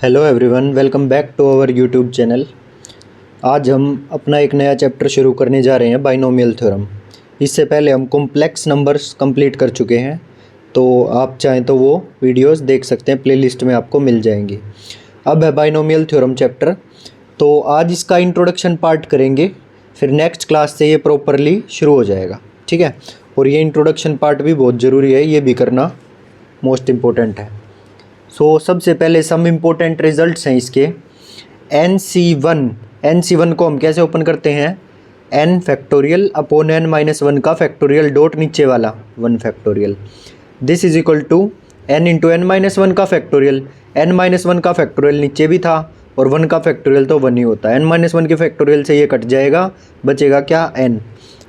Hello everyone, welcome back to our YouTube channel. आज हम अपना एक नया चैप्टर शुरू करने जा रहे हैं, बाइनोमियल थ्योरम। इससे पहले हम कॉम्प्लेक्स नंबर्स कंप्लीट कर चुके हैं, तो आप चाहें तो वो वीडियोस देख सकते हैं, प्लेलिस्ट में आपको मिल जाएंगी। अब है बाइनोमियल थ्योरम चैप्टर, तो आज इसका इंट्रोडक्शन पार्ट करेंगे, फिर नेक्स्ट क्लास से ये प्रॉपरली शुरू हो जाएगा, ठीक है। और ये इंट्रोडक्शन पार्ट भी बहुत ज़रूरी है, ये भी करना मोस्ट इम्पोर्टेंट है। सो सबसे पहले सम इम्पोर्टेंट रिजल्ट्स हैं इसके। NC1 को हम कैसे ओपन करते हैं? n फैक्टोरियल अपॉन n-1 का फैक्टोरियल डॉट नीचे वाला 1 factorial, this is equal to n into n-1 का फैक्टोरियल। n-1 का फैक्टोरियल नीचे भी था और 1 का फैक्टोरियल तो 1 ही होता है। n-1 के फैक्टोरियल से ये कट जाएगा, बचेगा क्या? n।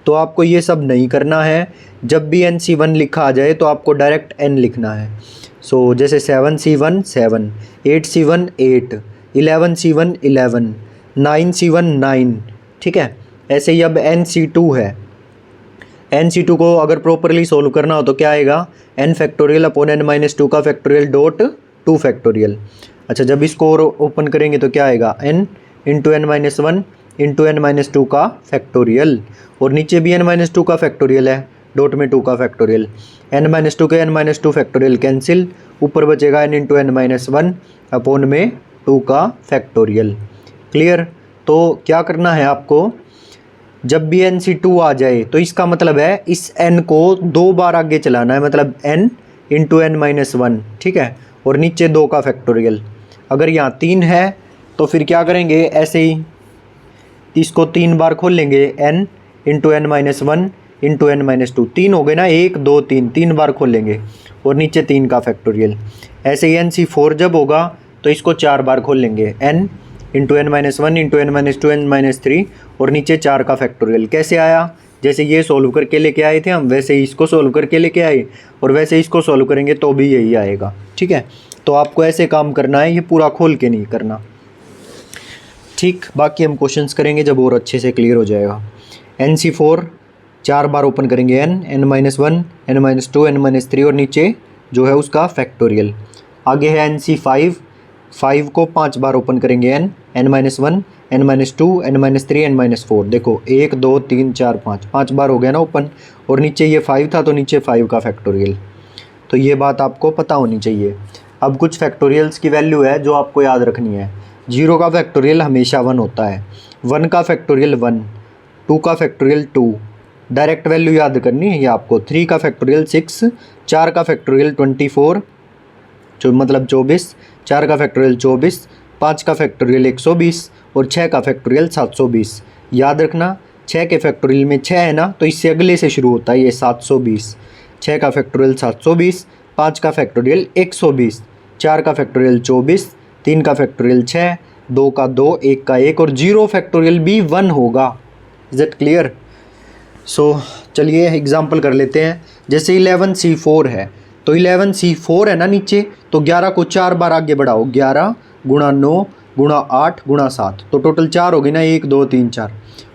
तो आपको ये सब नहीं करना है। जब भी NC1 लिखा आ जाए तो आपको डायरेक्ट n लिखना है। सो जैसे 7C1 7, 8C1 8, 11C1 11, 9C1 9, ठीक है। ऐसे ही अब NC2 है। NC2 को अगर प्रॉपरली सोल्व करना हो तो क्या आएगा? n फैक्टोरियल अपॉन n-2 का फैक्टोरियल डॉट 2 फैक्टोरियल। अच्छा, जब इसको और ओपन करेंगे तो क्या आएगा? n into n-1 into n-2 का फैक्टोरियल, और नीचे भी n-2 का फैक्टोरियल है, डॉट में 2 का फैक्टोरियल। n-2 के n-2 फैक्टोरियल कैंसिल, ऊपर बचेगा n इंटू n-1 अपॉन में 2 का फैक्टोरियल। क्लियर? तो क्या करना है आपको, जब भी NC2 आ जाए तो इसका मतलब है इस n को 2 बार आगे चलाना है, मतलब n इंटू n-1, ठीक है, और नीचे 2 का फैक्टोरियल। अगर यहाँ 3 है तो फिर क्या करेंगे? ऐसे ही इसको 3 बार खोल लेंगे, n into n-1 into n-2, 3 हो गए ना, 1 2 3, 3 बार खोल लेंगे और नीचे 3 का फैक्टोरियल। ऐसे ही NC4 जब होगा तो इसको 4 बार खोल लेंगे, n into n-1 into n-2 n-3 और नीचे 4 का फैक्टोरियल। कैसे आया? जैसे ये सोल्व करके लेके आए थे हम, वैसे ही इसको सोल्व करके लेके आए, और वैसे इसको सोल्व करेंगे तो भी यही आएगा, ठीक है। तो आपको ऐसे काम करना है, ये पूरा खोल के नहीं करना, ठीक। बाकी हम क्वेश्चंस करेंगे जब और अच्छे से क्लियर हो जाएगा। NC4 4 बार ओपन करेंगे, n-1 n-2 n-3 और नीचे जो है उसका फैक्टोरियल। आगे है NC5, 5 को 5 बार ओपन करेंगे, n-1 n-2 n-3 n-4। देखो 1 2 3 4 5, 5 बार हो गया ना ओपन, और नीचे ये 5 था तो नीचे 5 का फैक्टोरियल। तो ये बात आपको पता होनी चाहिए। अब कुछ फैक्टोरियल्स की वैल्यू है जो आपको याद रखनी है। 0 का फैक्टोरियल हमेशा 1 होता है, 1 का फैक्टोरियल 1, 2 का फैक्टोरियल 2, डायरेक्ट वैल्यू याद करनी है ये आपको। 3 का फैक्टोरियल 6, 4 का फैक्टोरियल 24 जो मतलब 24, 4 का फैक्टोरियल 24, 5 का फैक्टोरियल 120 और 6 का फैक्टोरियल 720। याद रखना, 6 के फैक्टोरियल में 6 है ना, तो इससे अगले से शुरू होता है ये 720। 6 का फैक्टोरियल 720, 5 का फैक्टोरियल 120, 4 का फैक्टोरियल 24, 3 का फैक्टोरियल 6, 2 का 2, 1 का 1 और 0 फैक्टोरियल भी 1 होगा। Is it clear? सो चलिए एग्जाम्पल कर लेते हैं। जैसे 11C4 है, तो 11C4 है ना नीचे, तो 11 को 4 बार आगे बढ़ाओ, 11 गुणा 9 गुणा 8 गुणा 7, तो टोटल 4 हो गई ना, 1 2 3 4,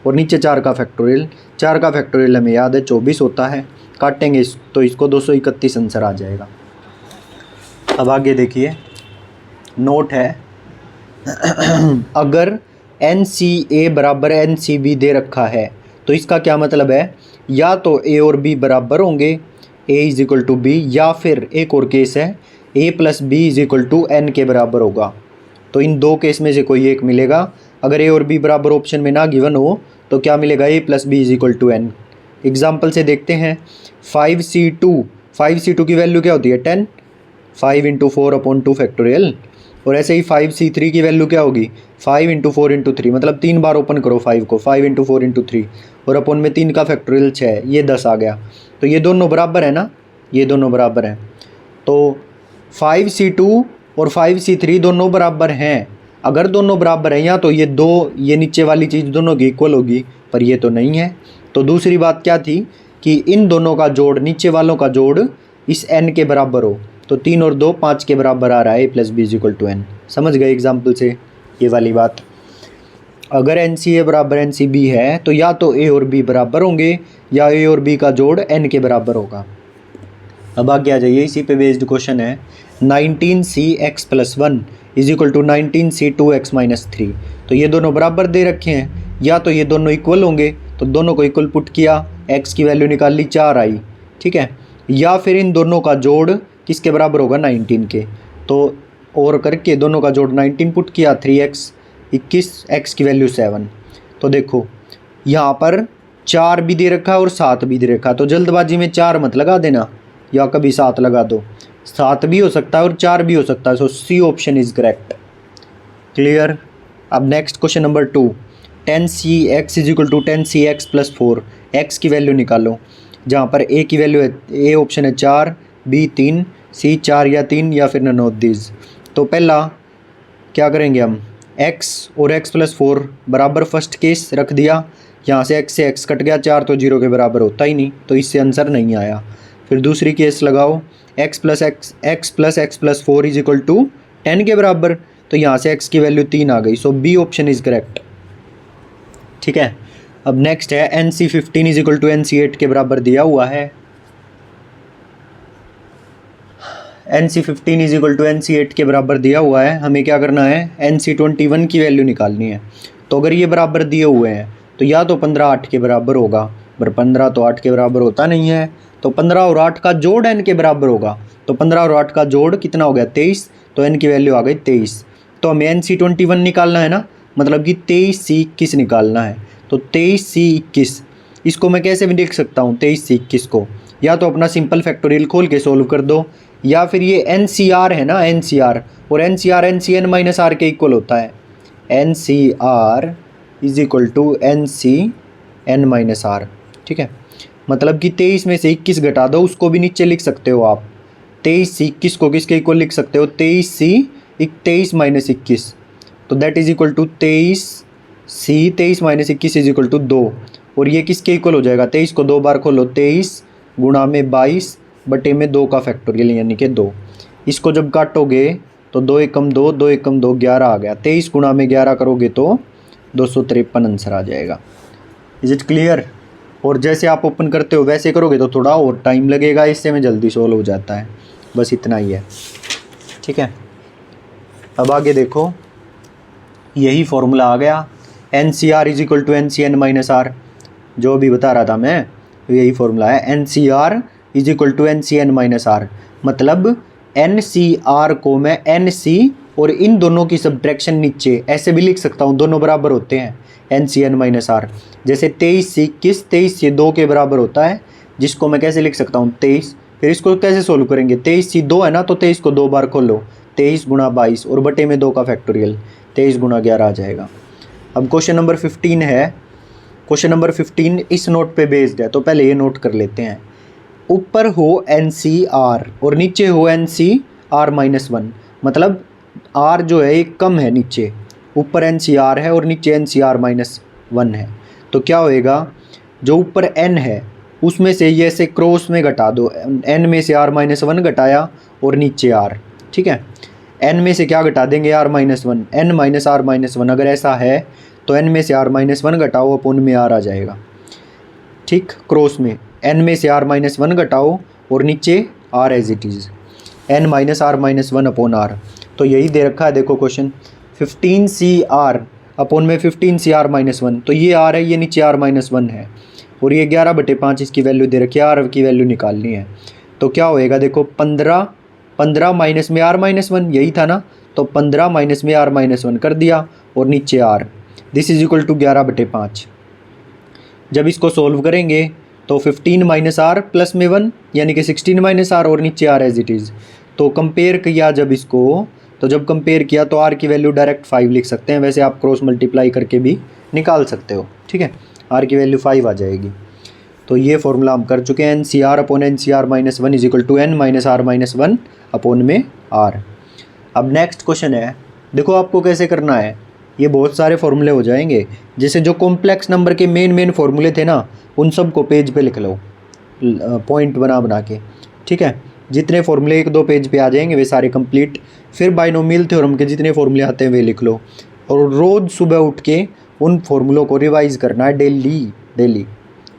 और नीचे 4 का फैक्टोरियल। 4 का फैक्टोरियल हमें याद है 24 होता है, काटेंगे तो इसको 231 आंसर आ जाएगा। अब आगे देखिए, नोट है अगर NCA बराबर NCB दे रखा है तो इसका क्या मतलब है? या तो A और B बराबर होंगे, A is equal to B, या फिर एक और केस है A plus B is equal to N के बराबर होगा। तो इन दो केस में से कोई एक मिलेगा। अगर A और B बराबर ऑप्शन में ना गिवन हो तो क्या मिलेगा? A plus B is equal to N। Example से देखते हैं। 5C2 की वैल्यू क्या होती है? 10, 5 इंटू 4 अपॉन 2 फैक्टोरियल। और ऐसे ही 5C3 की वैल्यू क्या होगी? 5 इंटू 4 इंटू 3, मतलब 3 बार ओपन करो 5 को, 5 इंटू 4 इंटू 3, और अपॉन में 3 का फैक्टोरियल 6, ये 10 आ गया। तो ये दोनों बराबर है ना, ये दोनों बराबर हैं। तो 5C2 और 5C3 दोनों बराबर हैं। अगर दोनों बराबर हैं या तो ये दो, ये नीचे वाली चीज़ दोनों की इक्वल होगी, पर ये तो नहीं है। तो दूसरी बात क्या थी कि इन दोनों का जोड़, नीचे वालों का जोड़ इस n के बराबर हो। तो 3 और 2 5 के बराबर आ रहा है, A plus B is equal to N। समझ गए एग्जाम्पल से ये वाली बात? अगर NCA बराबर NCB है तो या तो A और B बराबर होंगे, या A और B का जोड़ N के बराबर होगा। अब आगे आ जाइए, इसी पे बेस्ड क्वेश्चन है। 19c(x+1) is equal to 19c(2x-3). तो ये दोनों बराबर दे रखे हैं, या तो ये दोनों इक्वल होंगे, तो दोनों को इक्वल पुट किया, x की वैल्यू निकाल ली 4 आई, ठीक है। या फिर इन दोनों का जोड़ किसके बराबर होगा, 19 के। तो और करके दोनों का जोड़ 19 पुट किया, 3x 21, x की वैल्यू 7। तो देखो यहाँ पर 4 भी दे रखा है और 7 भी दे रखा है, तो जल्दबाजी में 4 मत लगा देना, या कभी 7 लगा दो। 7 भी हो सकता है और 4 भी हो सकता है, so C option is correct. Clear. अब next question number 2, 10cx is equal to 10cx+4, x की वैल्यू निकालो। जहाँ पर a की वैल्यू है, ए ऑप्शन है 4, b 3, c 4 या 3, या फिर नन ऑफ दिस। तो पहला क्या करेंगे हम, x और x+4 बराबर फर्स्ट केस रख दिया, यहाँ से x से x कट गया, 4 तो 0 के बराबर होता ही नहीं, तो इससे आंसर नहीं आया। फिर दूसरी केस लगाओ, x plus x+4 is equal to 10 के बराबर, तो यहाँ से x की वैल्यू 3 आ गई, सो बी ऑप्शन इज करेक्ट, ठीक है। अब नेक्स्ट है NC15 is equal to NC8 के बराबर दिया हुआ है। NC15 is equal to NC8 के बराबर दिया हुआ है, हमें क्या करना है, NC21 की वैल्यू निकालनी है। तो अगर ये बराबर दिए हुए हैं तो या तो 15 8 के बराबर होगा, पर 15 तो 8 के बराबर होता नहीं है, तो 15 और 8 का जोड़ n के बराबर होगा। तो 15 और 8 का जोड़ कितना हो गया, 23, तो n की वैल्यू आ गई 23। तो हमें NC21 निकालना है ना, मतलब कि 23c21 निकालना है। तो 23c21 इसको मैं कैसे भी लिख सकता हूँ, 23c21 को या तो अपना सिंपल फैक्टोरियल खोल के सोल्व कर दो, या फिर ये NCR है ना, NCR, और NCR NCn-r के इक्वल होता है। NCR is equal to NCn-r, ठीक है। मतलब कि 23 में से 21 घटा दो, उसको भी नीचे लिख सकते हो आप। 23c21 को किसके इक्वल लिख सकते हो, 23 माइनस 21, तो that is equal to 23 minus 21 is equal to 2। और ये किसके इक्वल हो जाएगा, 23 को 2 बार खोलो, 23 गुणा में 22 बटे में 2 का फैक्टोरियल यानी कि 2। इसको जब काटोगे तो 2 एकम 2, 2 एकम 2, 11 आ गया। 23 गुणा में 11 करोगे तो 253 आंसर आ जाएगा। Is it clear. और जैसे आप ओपन करते हो वैसे करोगे तो थोड़ा और टाइम लगेगा, इससे में जल्दी सोल्व हो जाता है। बस इतना ही है, ठीक है। अब आगे देखो, यही फॉर्मूला आ गया, NCR is equal to NCn-r, जो अभी बता रहा था मैं, यही फॉर्मूला है। NCR is equal to NCn-r, मतलब NCR को मैं NC और इन दोनों की सब्ट्रैक्शन नीचे ऐसे भी लिख सकता हूँ, दोनों बराबर होते हैं, NCn-r। जैसे 23c21 23 से 2 के बराबर होता है, जिसको मैं कैसे लिख सकता हूँ, 23। फिर इसको कैसे सोल्व करेंगे, 23c2 है ना, तो 23 को 2 बार खोलो, 23 गुणा 22 और बटे में 2 का फैक्टोरियल, 23 गुणा 11 आ जाएगा। अब क्वेश्चन नंबर 15 है। क्वेश्चन नंबर 15 इस नोट पे बेस्ड है, तो पहले ये नोट कर लेते हैं। ऊपर हो NCR और नीचे हो NCR-1, मतलब R जो है एक कम है, नीचे ऊपर NCR है और नीचे NCR-1 है। तो क्या होएगा, जो ऊपर N है उसमें से ये ऐसे क्रॉस में घटा दो, N में से R-1 घटाया और नीचे R, ठीक है। N में से क्या घटा देंगे, R-1, N माइनस R-1, अगर ऐसा है तो N में से R-1 घटाओ, अपोन में R आ जाएगा, ठीक। क्रॉस में N में से R-1 घटाओ और नीचे R as it is, N minus R-1 upon R। तो यही दे रखा है, देखो क्वेश्चन, 15CR अपॉन में 15CR-1, तो ये R है, ये नीचे R-1 है, और ये 11/5 इसकी वैल्यू दे रखी है, R की वैल्यू निकालनी है। तो क्या होएगा, देखो 15 माइनस में R-1 यही था ना, तो 15 माइनस में R-1 कर दिया और नीचे R, this is equal to 11/5। जब इसको सोल्व करेंगे तो 15 माइनस R प्लस में 1 यानी कि 16 माइनस R और नीचे R एज इट इज़। तो कंपेयर किया जब इसको, तो जब कंपेयर किया तो R की वैल्यू डायरेक्ट 5 लिख सकते हैं, वैसे आप क्रॉस मल्टीप्लाई करके भी निकाल सकते हो, ठीक है। R की वैल्यू 5 आ जाएगी। तो ये फॉर्मूला हम कर चुके हैं, NCR upon NCR-1 is equal to N minus R-1 upon में R। अब नेक्स्ट क्वेश्चन है, देखो आपको कैसे करना है, ये बहुत सारे फॉर्मूले हो जाएंगे। जैसे जो कॉम्प्लेक्स नंबर के मेन फॉर्मूले थे ना, उन सब को पेज पे लिख लो, पॉइंट बना के, ठीक है। जितने फॉर्मूले 1-2 पेज पे आ जाएंगे वे सारे कंप्लीट। फिर बाइनोमियल थ्योरम के जितने फॉर्मूले आते हैं वे लिख लो, और रोज़ सुबह उठ के उन फॉर्मूलों को रिवाइज़ करना है डेली,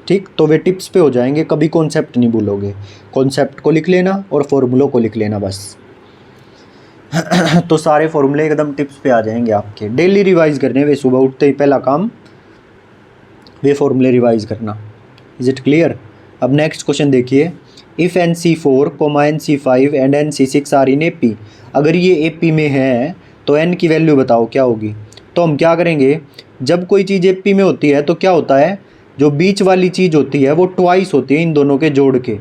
ठीक। तो वे टिप्स पे हो जाएंगे, कभी कॉन्सेप्ट नहीं भूलोगे। कॉन्सेप्ट को लिख लेना और फॉर्मूलों को लिख लेना बस। तो सारे फॉर्मूले एकदम टिप्स पे आ जाएंगे आपके। डेली रिवाइज करने वे, सुबह उठते ही पहला काम वे फॉर्मूले रिवाइज करना। Is it clear? अब नेक्स्ट क्वेश्चन देखिए, if NC4, NC5 and NC6 are in AP, अगर ये AP में है तो n की वैल्यू बताओ क्या होगी। तो हम क्या करेंगे, जब कोई चीज़ AP में होती है तो क्या होता है, जो बीच वाली चीज़ होती है वो ट्वाइस होती है इन दोनों के जोड़ के,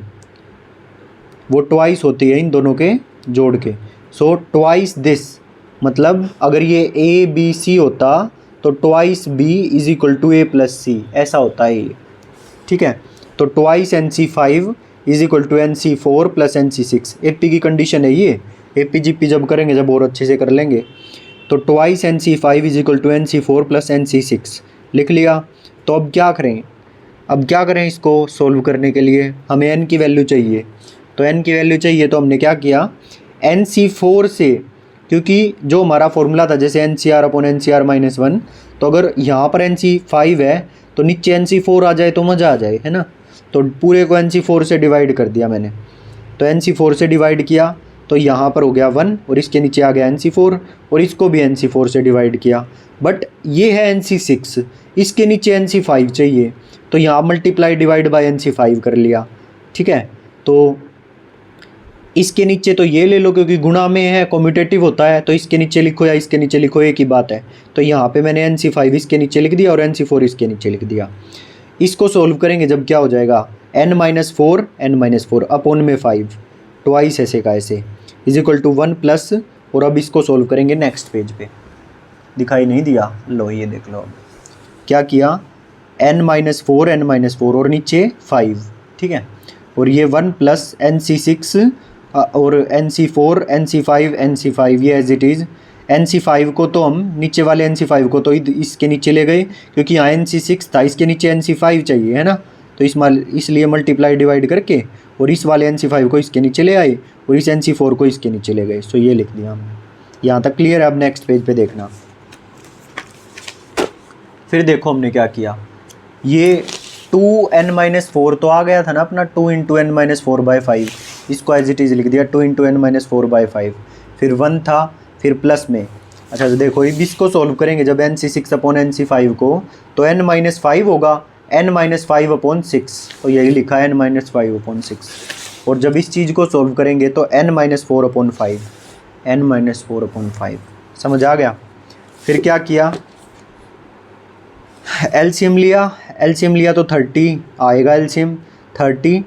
वो ट्वाइस होती है इन दोनों के जोड़ के। सो ट्वाइस दिस, मतलब अगर ये ABC होता तो twice B is equal to A+C, ऐसा होता है ये। ठीक है, तो twice NC5 is equal to NC4 plus NC6, AP की कंडीशन है ये। AP-GP जब करेंगे, जब और अच्छे से कर लेंगे, तो twice NC5 is equal to NC4 plus NC6 लिख लिया। तो अब क्या करें, अब क्या करें, इसको सोल्व करने के लिए हमें n की वैल्यू चाहिए। तो n की वैल्यू चाहिए तो हमने क्या किया, NC4 से, क्योंकि जो हमारा फॉर्मूला था जैसे NCR/NCR-1, तो अगर यहाँ पर NC5 है तो नीचे NC4 आ जाए तो मज़ा आ जाए, है ना। तो पूरे को NC4 से डिवाइड कर दिया मैंने, तो NC4 से डिवाइड किया तो यहाँ पर हो गया 1 और इसके नीचे आ गया NC4, और इसको भी NC4 से डिवाइड किया। बट ये है NC6, इसके नीचे NC5 चाहिए, तो यहाँ मल्टीप्लाई डिवाइड बाय NC5 कर लिया। ठीक है, तो इसके नीचे तो ये ले लो क्योंकि गुणा में है, कम्यूटेटिव होता है, तो इसके नीचे लिखो या इसके नीचे लिखो एक ही बात है। तो यहाँ पे मैंने NC5 इसके नीचे लिख दिया और NC4 इसके नीचे लिख दिया। इसको सोल्व करेंगे जब क्या हो जाएगा, n-4 अपॉन में 5, ट्वाइस ऐसे का ऐसे इज इक्वल टू 1 प्लस, और अब इसको सोल्व करेंगे नेक्स्ट पेज पे। दिखाई नहीं दिया, लो ये देख लो अब क्या किया, n-4 और नीचे 5, ठीक है, और ये 1 प्लस NC6 और NC4 NC5 ये एज इट इज़। NC5 को तो हम नीचे वाले NC5 को तो इसके नीचे ले गए क्योंकि यहाँ NC6 था, इसके नीचे NC5 चाहिए, है ना। तो इसलिए मल्टीप्लाई डिवाइड करके और इस वाले NC5 को इसके नीचे ले आए और इस NC4 को इसके नीचे ले गए। सो ये लिख दिया हमने। यहाँ तक क्लियर है? अब नेक्स्ट पेज पे देखना। फिर देखो हमने क्या किया, ये 2n-4 तो आ गया था ना अपना, 2 × n-4/5, इसको एज इट इज़ लिख दिया 2 × n-4/5। फिर 1 था, फिर प्लस में, अच्छा तो देखो इसको सोल्व करेंगे जब NC6 अपॉन NC5 को, तो n-5 होगा n-5/6, तो यही लिखा है n-5/6। और जब इस चीज़ को सोल्व करेंगे तो n-4/5, n-4/5, समझ आ गया। फिर क्या किया, एलसीएम लिया तो 30 आएगा, एलसीएम 30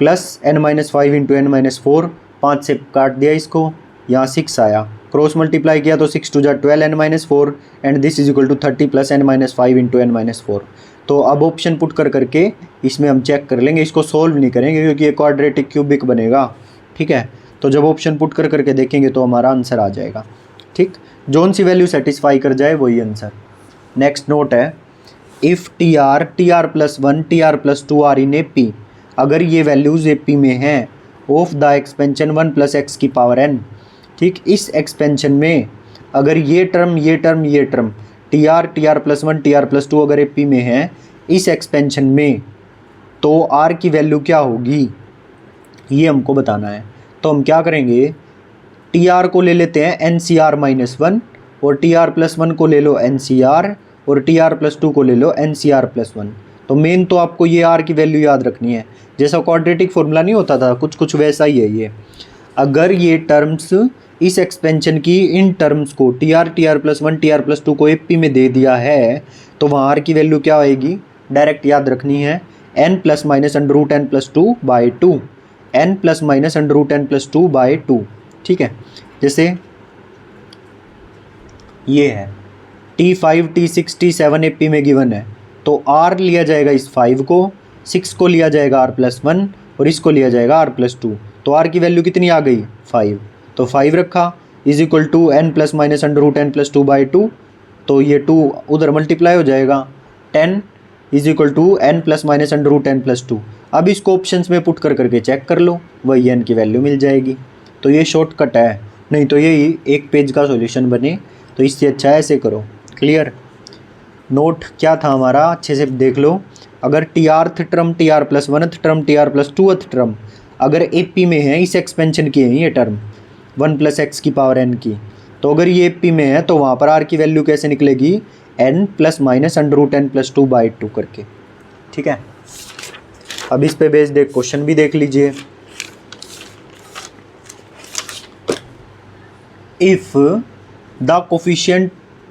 प्लस n-5 × n-4, 5 से काट दिया इसको, यहाँ 6 आया, क्रॉस मल्टीप्लाई किया तो 6 × 2 = 12 n-4 and this is equal to 30 plus n-5 × n-4। तो अब ऑप्शन पुट करके इसमें हम चेक कर लेंगे, इसको सोल्व नहीं करेंगे क्योंकि ये क्वाड्रेटिक क्यूबिक बनेगा। ठीक है, तो जब ऑप्शन पुट करके देखेंगे तो हमारा आंसर आ जाएगा। ठीक, जोन सी वैल्यू सेटिस्फाई कर जाए वही आंसर। नेक्स्ट नोट है, if TR+1 TR+2 are in AP, अगर ये वैल्यूज़ AP में हैं ऑफ द एक्सपेंशन 1 + x⁴n। ठीक, इस एक्सपेंशन में अगर ये टर्म TR+1 TR+2 अगर AP में है इस एक्सपेंशन में, तो R की वैल्यू क्या होगी ये हमको बताना है। तो हम क्या करेंगे, TR को ले लेते हैं NCR-1 और TR+1 को ले लो NCR और TR+2 को ले लो NCR+1। तो मेन तो आपको ये R की वैल्यू याद रखनी है, जैसा क्वाड्रेटिक फॉर्मूला नहीं होता था, कुछ वैसा ही है ये। अगर ये टर्म्स इस एक्सपेंशन की इन टर्म्स को TR+1 TR+2 को AP में दे दिया है तो वहाँ R की वैल्यू क्या आएगी, डायरेक्ट याद रखनी है, n ± n+2/2, n ± n+2/2। ठीक है, जैसे ये है T5 T6 T7 AP में गिवन है, तो R लिया जाएगा इस 5 को, 6 को लिया जाएगा R+1 और इसको लिया जाएगा R+2। तो R की वैल्यू कितनी आ गई, 5, तो 5 रखा is equal to n ± n+2/2, तो ये 2 उधर मल्टीप्लाई हो जाएगा, 10 is equal to n ± n+2। अब इसको ऑप्शंस में पुट करके चेक कर लो, वही n की वैल्यू मिल जाएगी। तो ये शॉर्टकट है, नहीं तो यही एक पेज का सॉल्यूशन बने, तो इससे अच्छा ऐसे करो। क्लियर? नोट क्या था हमारा, अच्छे से देख लो। अगर TRth term TR+1th term TR+2th term अगर AP में है, इस एक्सपेंशन की है ये टर्म, 1 प्लस एक्स की पावर n की। तो अगर ये p में है तो वहाँ पर r की वैल्यू कैसे निकलेगी, n plus minus under root n plus 2/2 करके। ठीक है, अब इस पे बेस्ड एक क्वेश्चन भी देख लीजिए। If the coefficient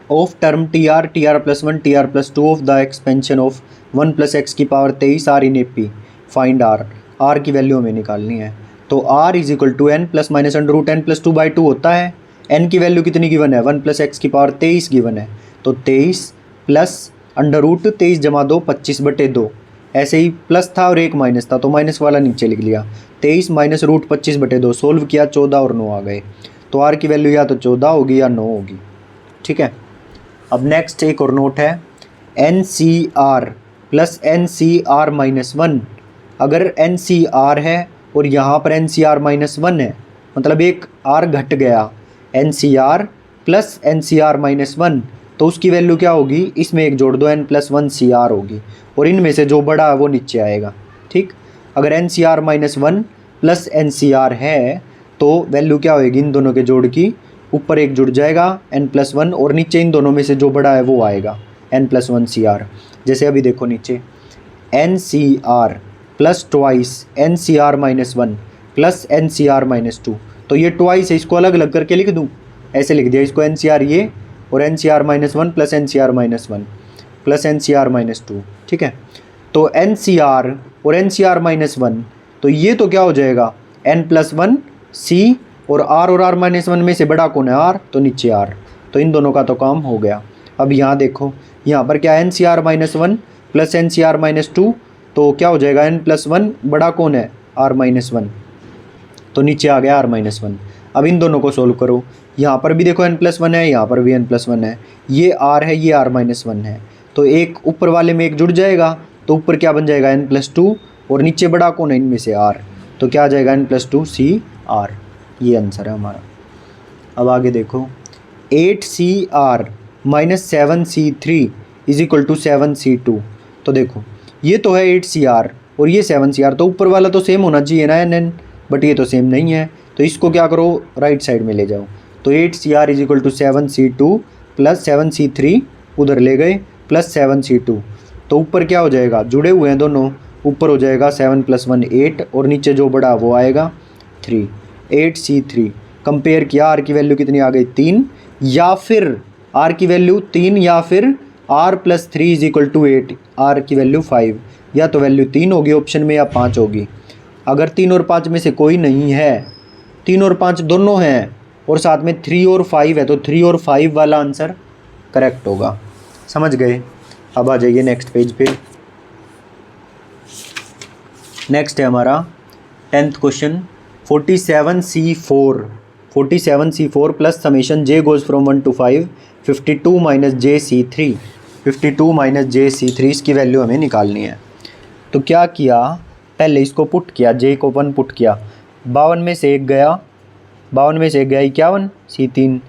of term tr plus 1 tr plus 2 of the expansion of 1 plus x की power 23 are in AP, find r की वैल्यू हमें निकालनी है। तो r is equal to n plus minus under root n plus 2/2 होता है। n की value कितनी गिवन है, 1 प्लस एक्स की पावर 23 गिवन है। तो 23 प्लस अंडर रूट 23 जमा 2 25/2, ऐसे ही प्लस था और एक माइनस था तो माइनस वाला नीचे लिख लिया। 23 माइनस रूट 25/2 सोल्व किया, 14 और 9 आ गए। तो r की वैल्यू या तो 14 होगी या 9 होगी। ठीक है, अब नेक्स्ट एक और नोट है, NCR प्लस NCR माइनस 1। अगर NCR है और यहाँ पर NCR माइनस 1 है, मतलब एक R घट गया, NCR प्लस NCR माइनस 1, तो उसकी वैल्यू क्या होगी, इसमें एक जोड़ दो, n प्लस 1 CR होगी और इनमें से जो बड़ा है वो नीचे आएगा। ठीक, अगर NCR माइनस 1 प्लस NCR है तो वैल्यू क्या होएगी, इन दोनों के जोड़ की, ऊपर एक जुड़ जाएगा n प्लस 1 और नीचे इन दोनों में से जो बड़ा है वो आएगा n प्लस 1 CR। जैसे अभी देखो नीचे NCR plus twice NCR minus 1 plus NCR minus 2, तो ये ट्वाइस है, इसको अलग अलग करके लिख दूँ, ऐसे लिख दिया इसको NCR ये और NCR minus 1 plus NCR minus 1 plus NCR minus 2। ठीक है, तो NCR और NCR माइनस 1, तो ये तो क्या हो जाएगा n प्लस 1 C और R माइनस 1 में से बड़ा कौन है, R, तो नीचे R। तो इन दोनों का तो काम हो गया। अब यहाँ देखो, यहाँ पर क्या NCR minus 1 plus NCR minus 2, तो क्या हो जाएगा n प्लस 1 बड़ा कौन है, R माइनस 1, तो नीचे आ गया R माइनस 1। अब इन दोनों को सोल्व करो, यहाँ पर भी देखो n प्लस 1 है, यहाँ पर भी n प्लस 1 है, ये R है, ये R माइनस 1 है, तो एक ऊपर वाले में एक जुड़ जाएगा, तो ऊपर क्या बन जाएगा n प्लस 2 और नीचे बड़ा कौन है इनमें से R, तो क्या आ जाएगा n प्लस 2 CR। ये आंसर है हमारा। अब आगे देखो, 8CR minus 7C3 is equal to 7C2। तो देखो ये तो है 8CR और ये 7CR, तो ऊपर वाला तो सेम होना चाहिए ना n, बट ये तो सेम नहीं है, तो इसको क्या करो, राइट साइड में ले जाओ। तो 8CR is equal to 7C2 plus 7C3 उधर ले गए प्लस 7C2, तो ऊपर क्या हो जाएगा, जुड़े हुए हैं दोनों, ऊपर हो जाएगा 7 प्लस 1 8 और नीचे जो बड़ा वो आएगा 3, 8C3। कंपेयर किया, R की वैल्यू कितनी आ गई 3, या फिर R की वैल्यू 3 या फिर R plus 3 is equal to 8, R की वैल्यू 5, या तो वैल्यू 3 होगी ऑप्शन में या 5 होगी। अगर 3 और 5 में से कोई नहीं है, 3 और 5 दोनों हैं और साथ में 3 और 5 है, तो 3 और 5 वाला आंसर करेक्ट होगा। समझ गए। अब आ जाइए नेक्स्ट पेज पे। नेक्स्ट है हमारा 10th question, 47C4 plus summation j goes from 1 to 5 52 minus JC3, 52 minus JC3 इसकी वैल्यू हमें निकालनी है। तो क्या किया, पहले इसको पुट किया, j को 1 पुट किया, 52 में से एक गया, 52 में से एक गया 51 C3,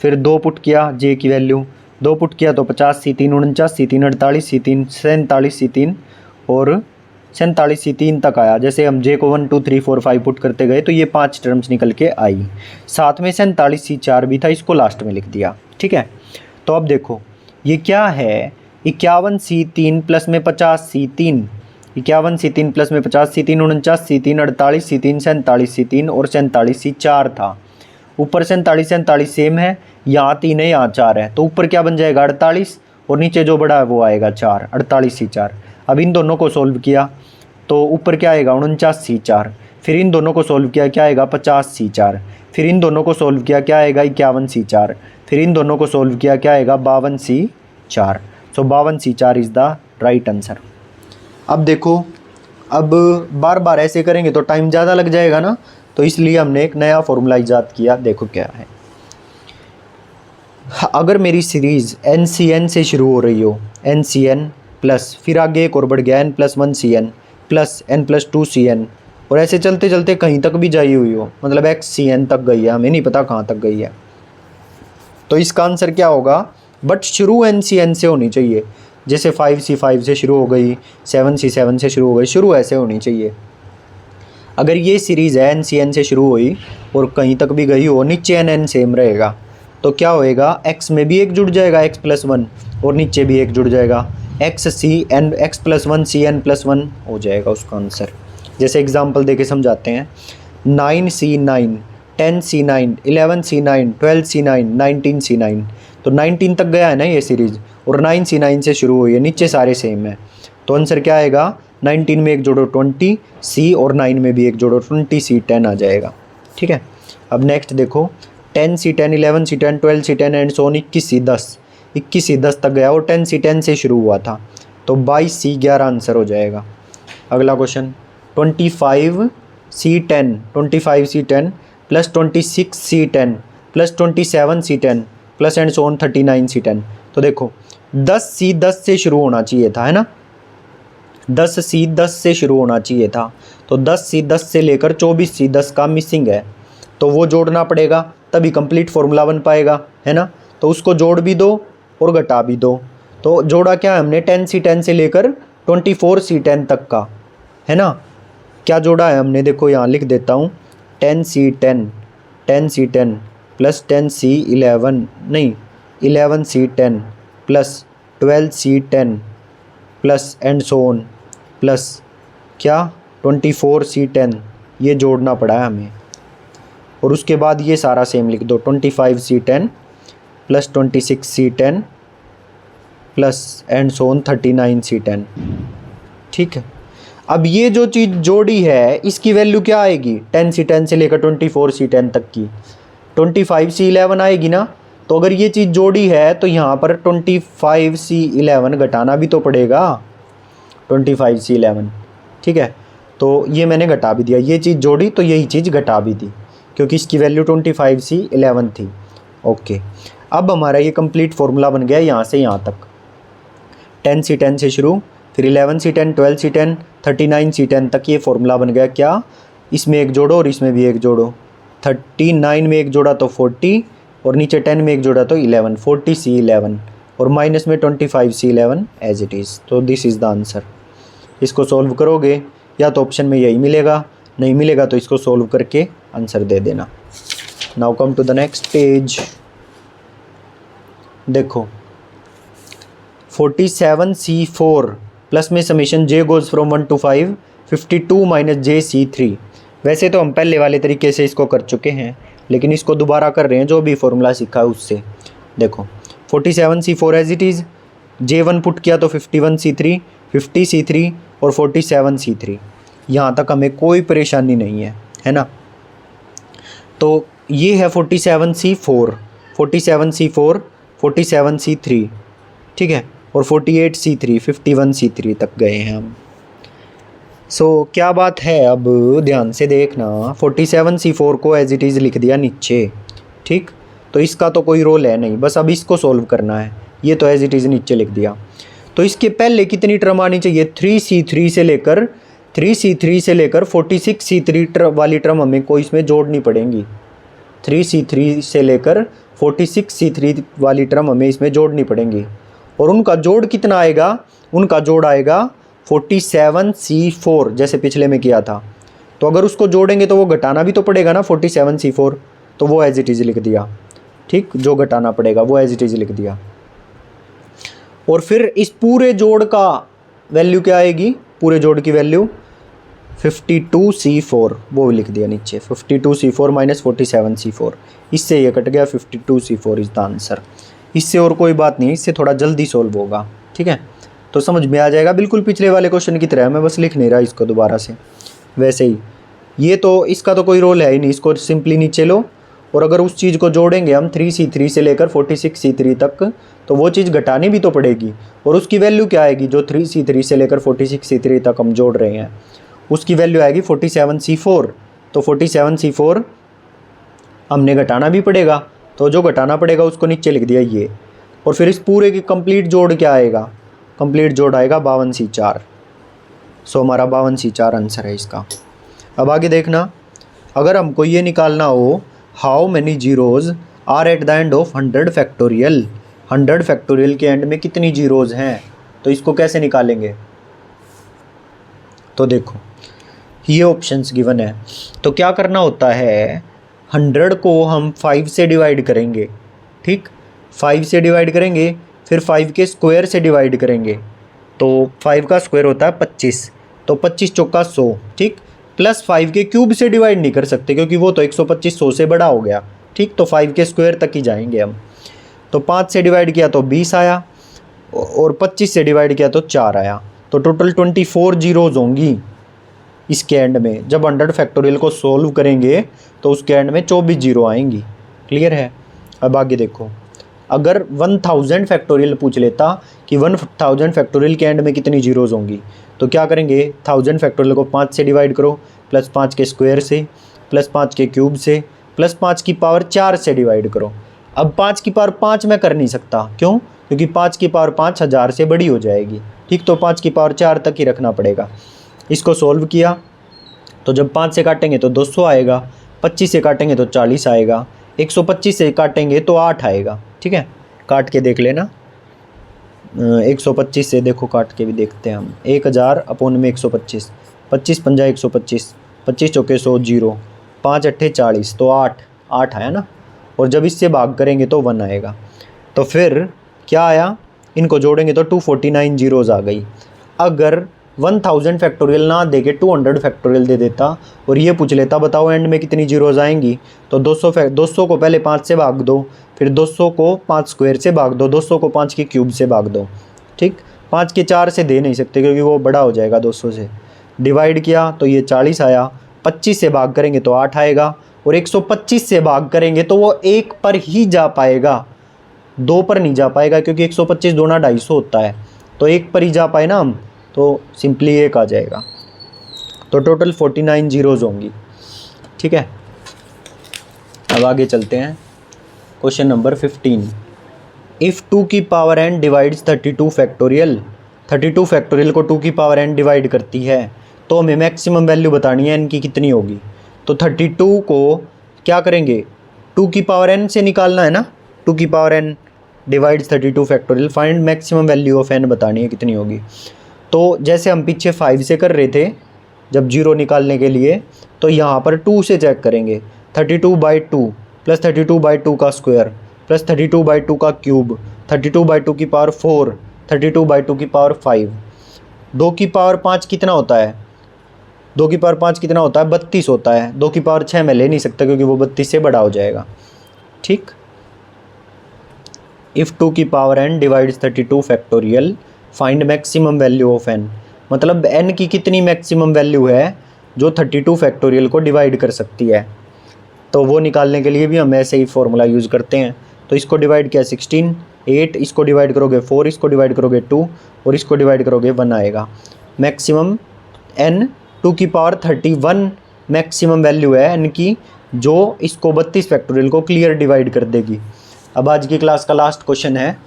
फिर 2 पुट किया j की वैल्यू, 2 पुट किया तो 50 C3 49 C3 48 C3 47 C3 और 47 C3 तक आया। जैसे हम j को 1 2 3 4 5 पुट करते गए तो ये 5 टर्म्स निकल के आई, साथ में 47 C4 भी था, इसको लास्ट में लिख दिया। ठीक है, तो अब देखो ये क्या है, 51 C3 प्लस में 50 C3, 51 C3 प्लस में 50 C3 49 C3 48 C3 47 C3 और 47 C4 था। ऊपर 47 सेम है, यहाँ 3 है यहाँ 4 है, तो ऊपर क्या बन जाएगा 48 और नीचे जो बड़ा है वो आएगा 4, 48 C4। अब इन दोनों को सोल्व किया तो ऊपर क्या आएगा 49 C4, फिर इन दोनों को सोल्व किया क्या आएगा 50 C4, फिर इन दोनों को सोल्व किया क्या आएगा 51 C4, फिर इन दोनों को सोल्व किया क्या आएगा 52 C4। So 52 C4 is the right answer. अब देखो, अब बार बार ऐसे करेंगे तो टाइम ज़्यादा लग जाएगा ना, तो इसलिए हमने एक नया फॉर्मूला ईजाद किया। देखो क्या है, अगर मेरी सीरीज़ NCN से शुरू हो रही हो, NCN प्लस फिर आगे एक और बढ़ गया n+1CN प्लस n+2CN और ऐसे चलते चलते कहीं तक भी जाई हुई हो, मतलब XCN तक गई है, हमें नहीं पता कहाँ तक गई है, तो इसका आंसर क्या होगा, बट शुरू NCN से होनी चाहिए। जैसे 5C5 से शुरू हो गई, 7C7 से शुरू हो गई, शुरू ऐसे होनी चाहिए। अगर ये सीरीज़ है NCN से शुरू हुई और कहीं तक भी गई हो, नीचे NN सेम रहेगा, तो क्या होएगा, x में भी एक जुड़ जाएगा x+1 और नीचे भी एक जुड़ जाएगा x+1 CN+1 हो जाएगा उसका आंसर। जैसे एग्जांपल देके समझाते हैं, 9C9 10C9 11C9 12C9 19C9, तो 19 तक गया है ना ये सीरीज़ और 9C9 से शुरू हुई है, नीचे सारे सेम है, तो आंसर क्या आएगा, 19 में एक जोड़ो 20 C और 9 में भी एक जोड़ो 20C 10 आ जाएगा। ठीक है, अब नेक्स्ट देखो, 10C10 11C10 12C10 and so 21C10 तक गया और 10C10 से शुरू हुआ था, तो 22C11 आंसर हो जाएगा। अगला question, 25C10 plus 26C10 plus 27C10 plus and so 39C10, तो देखो 10C10 से शुरू होना चाहिए था, है ना, 10C10 से शुरू होना चाहिए था, तो 10C10 से लेकर 24C10 का मिसिंग है, तो वो जोड़ना पड़ेगा तभी कंप्लीट फॉर्मूला बन पाएगा, है ना, तो उसको जोड़ भी दो और घटा भी दो। तो जोड़ा क्या है हमने, 10C10 से लेकर 24C10 तक का, है ना, क्या जोड़ा है हमने, देखो यहाँ लिख देता हूँ, 10C10 plus 11C10 plus 12C10 plus and so on plus क्या 24C10, ये जोड़ना पड़ा है हमें, और उसके बाद ये सारा सेम लिख दो, 25C10 plus 26C10 plus and so on 39C10। ठीक है, अब ये जो चीज़ जोड़ी है इसकी वैल्यू क्या आएगी, 10C10 से लेकर 24C10 तक की 25C11 आएगी ना, तो अगर ये चीज़ जोड़ी है तो यहाँ पर 25C11 घटाना भी तो पड़ेगा, 25C11। ठीक है, तो ये मैंने घटा भी दिया, ये चीज़ जोड़ी तो यही चीज़ घटा भी दी क्योंकि इसकी वैल्यू 25C11 थी। ओके, अब हमारा ये कंप्लीट फॉर्मूला बन गया यहाँ से यहाँ तक, 10C10 से शुरू, फिर 11C10 12C10 39C10 तक ये फॉर्मूला बन गया। क्या, इसमें एक जोड़ो और इसमें भी एक जोड़ो, 39 में एक जोड़ा तो 40 और नीचे 10 में एक जोड़ा तो 11, 40C11 और माइनस में 25C11 एज इट इज़, तो दिस इज़ द आंसर। इसको सॉल्व करोगे या तो ऑप्शन में यही मिलेगा, नहीं मिलेगा तो इसको सॉल्व करके आंसर दे देना। Now come to the next page. देखो 47C4 प्लस में summation j goes from 1 to 5 52 minus JC3। वैसे तो हम पहले वाले तरीके से इसको कर चुके हैं, लेकिन इसको दोबारा कर रहे हैं जो भी फॉर्मूला सीखा है उससे। देखो 47C4 as it is, J1 put किया तो 51C3 50C3 और 47C3, यहाँ तक हमें कोई परेशानी नहीं है, है ना। तो ये है 47C4 47C3, ठीक है, और 48C3 51C3 तक गए हैं हम। क्या बात है, अब ध्यान से देखना, 47C4 को एज इट इज़ लिख दिया नीचे, ठीक, तो इसका तो कोई रोल है नहीं, बस अब इसको सॉल्व करना है। ये तो एज इट इज़ नीचे लिख दिया, तो इसके पहले कितनी टर्म आनी चाहिए, 3C3 से लेकर 46C3 वाली टर्म हमें कोई इसमें जोड़नी पड़ेंगी। 3C3 से लेकर 46C3 वाली टर्म हमें इसमें जोड़नी पड़ेंगी, और उनका जोड़ कितना आएगा, उनका जोड़ आएगा 47C4 जैसे पिछले में किया था। तो अगर उसको जोड़ेंगे तो वो घटाना भी तो पड़ेगा ना 47C4, तो वो एज इट इज़ लिख दिया, ठीक, जो घटाना पड़ेगा वो एज इट इज़ लिख दिया। और फिर इस पूरे जोड़ का वैल्यू क्या आएगी, पूरे जोड़ की वैल्यू 52C4, वो लिख दिया नीचे, 52C4 माइनस 47C4, इससे ये कट गया, 52C4 इज़ द आंसर। इससे और कोई बात नहीं, इससे थोड़ा जल्दी सॉल्व होगा, ठीक है, तो समझ में आ जाएगा, बिल्कुल पिछले वाले क्वेश्चन की तरह। मैं बस लिख नहीं रहा इसको दोबारा से, वैसे ही ये तो इसका तो कोई रोल है ही नहीं, इसको सिंपली नीचे लो, और अगर उस चीज़ को जोड़ेंगे हम 3C3 से लेकर 46C3 तक, तो वो चीज़ घटानी भी तो पड़ेगी, और उसकी वैल्यू क्या आएगी, जो 3C3 से लेकर 46C3 तक हम जोड़ रहे हैं उसकी वैल्यू आएगी 47C4। तो 47C4 हमने घटाना भी पड़ेगा, तो जो घटाना पड़ेगा उसको नीचे लिख दिया ये, और फिर इस पूरे की कंप्लीट जोड़ क्या आएगा, कंप्लीट जोड़ आएगा 52C4। हमारा 52C4 आंसर है इसका। अब आगे देखना, अगर हमको ये निकालना हो how many zeros are at the end of 100 factorial, 100 factorial के एंड में कितनी जीरोज़ हैं, तो इसको कैसे निकालेंगे। तो देखो ये ऑप्शंस गिवन है। तो क्या करना होता है, 100 को हम 5 से डिवाइड करेंगे, ठीक, 5 से डिवाइड करेंगे, फिर 5 के स्क्वायर से डिवाइड करेंगे, तो 5 का स्क्वायर होता है 25, तो 25 चौका 100, ठीक, प्लस 5 के क्यूब से डिवाइड नहीं कर सकते क्योंकि वो तो 125 100 से बड़ा हो गया, ठीक, तो 5 के स्क्वायर तक ही जाएंगे हम। तो 5 से डिवाइड किया तो 20 आया, और 25 से डिवाइड किया तो 4 आया, तो टोटल 24 जीरोज़ होंगी इसके एंड में। जब 100 फैक्टोरियल को सोल्व करेंगे तो उसके एंड में 24 जीरो आएंगी। क्लियर है। अब आगे देखो, अगर 1000 फैक्टोरियल पूछ लेता कि 1000 फैक्टोरियल के एंड में कितनी जीरोज़ होंगी, तो क्या करेंगे, 1000 फैक्टोरियल को 5 से डिवाइड करो, प्लस 5 के स्क्वायर से, प्लस 5 के क्यूब से, प्लस 5 की पावर 4 से डिवाइड करो। अब 5 की पावर 5 मैं कर नहीं सकता, क्यों, क्योंकि 5 की पावर 5000 से बड़ी हो जाएगी, ठीक, तो 5 की पावर 4 तक ही रखना पड़ेगा। इसको सोल्व किया तो जब 5 से काटेंगे तो 200 आएगा, 25 से काटेंगे तो 40 आएगा, 125 से काटेंगे तो 8 आएगा, ठीक है, काट के देख लेना। 125 से देखो काट के भी देखते हैं हम, 1000 अपॉन में 125, 25 पंजा 125, 25 चौके 100 जीरो, 5 अट्ठे 40, तो 8 आया ना, और जब इससे भाग करेंगे तो 1 आएगा। तो फिर क्या आया, इनको जोड़ेंगे तो 249 जीरोज़ आ गई। अगर 1000 फैक्टोरियल ना दे के 200 फैक्टोरियल दे देता और ये पूछ लेता बताओ एंड में कितनी जीरोज़ आएंगी, तो 200 को पहले 5 से भाग दो, फिर 200 को 5 स्क्वायर से भाग दो, 200 को 5 के क्यूब से भाग दो, ठीक, 5 के 4 से दे नहीं सकते क्योंकि वो बड़ा हो जाएगा 200 से। डिवाइड किया तो ये 40 आया, 25 से भाग करेंगे तो 8 आएगा, और 125 से भाग करेंगे तो वो 1 पर ही जा पाएगा, 2 पर नहीं जा पाएगा, क्योंकि 125 दूना 250 होता है, तो 1 पर ही जा पाए ना हम, तो सिंपली 1 आ जाएगा। तो टोटल 49 जीरोज़ होंगी, ठीक है। अब आगे चलते हैं, क्वेश्चन नंबर 15। इफ़ 2 की power n divides 32 factorial, 32 factorial को 2 की पावर n डिवाइड करती है, तो हमें मैक्सिमम वैल्यू बतानी है n की कितनी होगी। तो 32 को क्या करेंगे, 2 की पावर n से निकालना है ना, 2 की power n divides 32 factorial, find maximum value of n बतानी है कितनी होगी। तो जैसे हम पीछे 5 से कर रहे थे जब जीरो निकालने के लिए, तो यहाँ पर 2 से चेक करेंगे, 32/2 प्लस 32/2 का स्क्वायर प्लस 32/2 का क्यूब, 32/2 की पावर 4, 32/2 की पावर 5, 2 की पावर 5 कितना होता है, 2 की पावर 5 कितना होता है, 32 होता है। 2 की पावर 6 में ले नहीं सकता क्योंकि वो 32 से बड़ा हो जाएगा, ठीक। इफ़ 2 की power n divides 32 factorial, find maximum value of n, मतलब n की कितनी मैक्सिमम वैल्यू है जो 32 फैक्टोरियल को डिवाइड कर सकती है। तो वो निकालने के लिए भी हम ऐसे ही फॉर्मूला यूज़ करते हैं। तो इसको डिवाइड किया 16, 8, इसको डिवाइड करोगे 4, इसको डिवाइड करोगे 2, और इसको डिवाइड करोगे 1 आएगा। मैक्सिमम n 2 की पावर 31 मैक्सिमम वैल्यू है n की, जो इसको 32 फैक्टोरियल को क्लियर डिवाइड कर देगी। अब आज की क्लास का लास्ट क्वेश्चन है,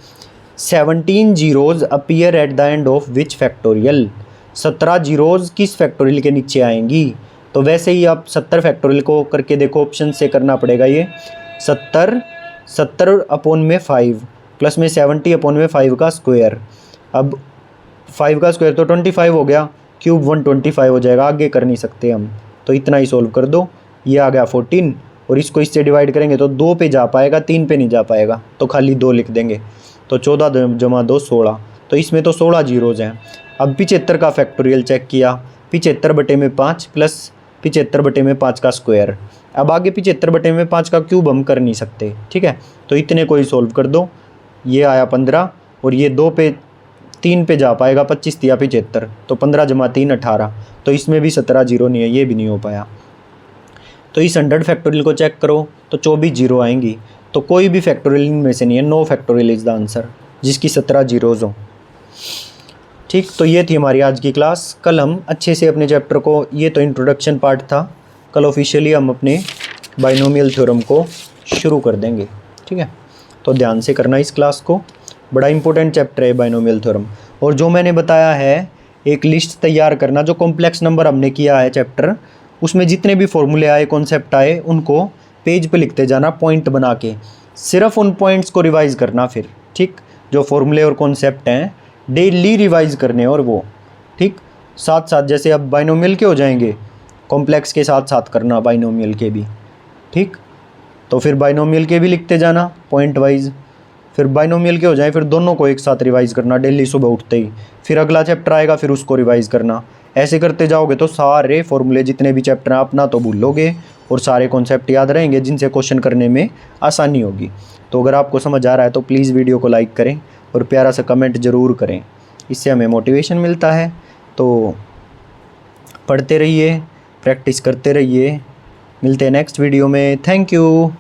17 zeros appear eight the end of which factorial, 17 zeros किस फैक्टोरियल के नीचे आएंगी। तो वैसे ही आप 70 फैक्टोरियल को करके देखो, ऑप्शन से करना पड़ेगा ये, 70 अपॉन में 5 प्लस में 70 अपॉन में 5 का स्क्वायर। अब 5 का स्क्वायर तो 25 हो गया, क्यूब 125 हो जाएगा, आगे कर नहीं सकते हम, तो इतना ही सोल्व कर दो। ये आ गया 14, और इसको इससे डिवाइड करेंगे तो 2 पे जा पाएगा, 3 पे नहीं जा पाएगा, तो खाली 2 लिख देंगे। तो 14 जमा 2 16, तो इसमें तो 16 जीरोज़ हैं। अब 75 का फैक्टोरियल चेक किया, 75/5 प्लस 75/5 का स्क्वायर। अब आगे 75/5 का क्यूब हम कर नहीं सकते, ठीक है, तो इतने को ही सोल्व कर दो। ये आया 15, और ये 3 पे जा पाएगा, 25 या 75, तो 15 जमा 3 18, तो इसमें भी 17 जीरो नहीं है, ये भी नहीं हो पाया। तो इस 100 फैक्टोरियल को चेक करो तो 24 जीरो आएंगी, तो कोई भी फैक्टोरियल इनमें से नहीं है, no factorial is the answer, जिसकी 17 जीरोज़ हो, ठीक। तो ये थी हमारी आज की क्लास। कल हम अच्छे से अपने चैप्टर को, ये तो इंट्रोडक्शन पार्ट था, कल ऑफिशियली हम अपने बाइनोमियल थ्योरम को शुरू कर देंगे, ठीक है। तो ध्यान से करना इस क्लास को, बड़ा इंपॉर्टेंट चैप्टर है बाइनोमियल थ्योरम। और जो मैंने बताया है, एक लिस्ट तैयार करना, जो कॉम्प्लेक्स नंबर हमने किया है चैप्टर, उसमें जितने भी फॉर्मूले आए, कॉन्सेप्ट आए, उनको पेज पे लिखते जाना पॉइंट बना के, सिर्फ उन पॉइंट्स को रिवाइज करना फिर, ठीक। जो फॉर्मूले और कॉन्सेप्ट हैं डेली रिवाइज करने, और वो ठीक साथ साथ, जैसे अब बाइनोमियल के हो जाएंगे कॉम्प्लेक्स के साथ साथ करना, बाइनोमियल के भी, ठीक। तो फिर बाइनोमियल के भी लिखते जाना पॉइंट वाइज, फिर बाइनोमियल के हो जाए फिर दोनों को एक साथ रिवाइज़ करना डेली सुबह उठते ही, फिर अगला चैप्टर आएगा फिर उसको रिवाइज़ करना। ऐसे करते जाओगे तो सारे फॉर्मूले जितने भी चैप्टर हैं अपना तो भूलोगे और सारे कॉन्सेप्ट याद रहेंगे जिनसे क्वेश्चन करने में आसानी होगी। तो अगर आपको समझ आ रहा है तो प्लीज़ वीडियो को लाइक करें और प्यारा सा कमेंट ज़रूर करें, इससे हमें मोटिवेशन मिलता है। तो पढ़ते रहिए, प्रैक्टिस करते रहिए, मिलते हैं नेक्स्ट वीडियो में। Thank you.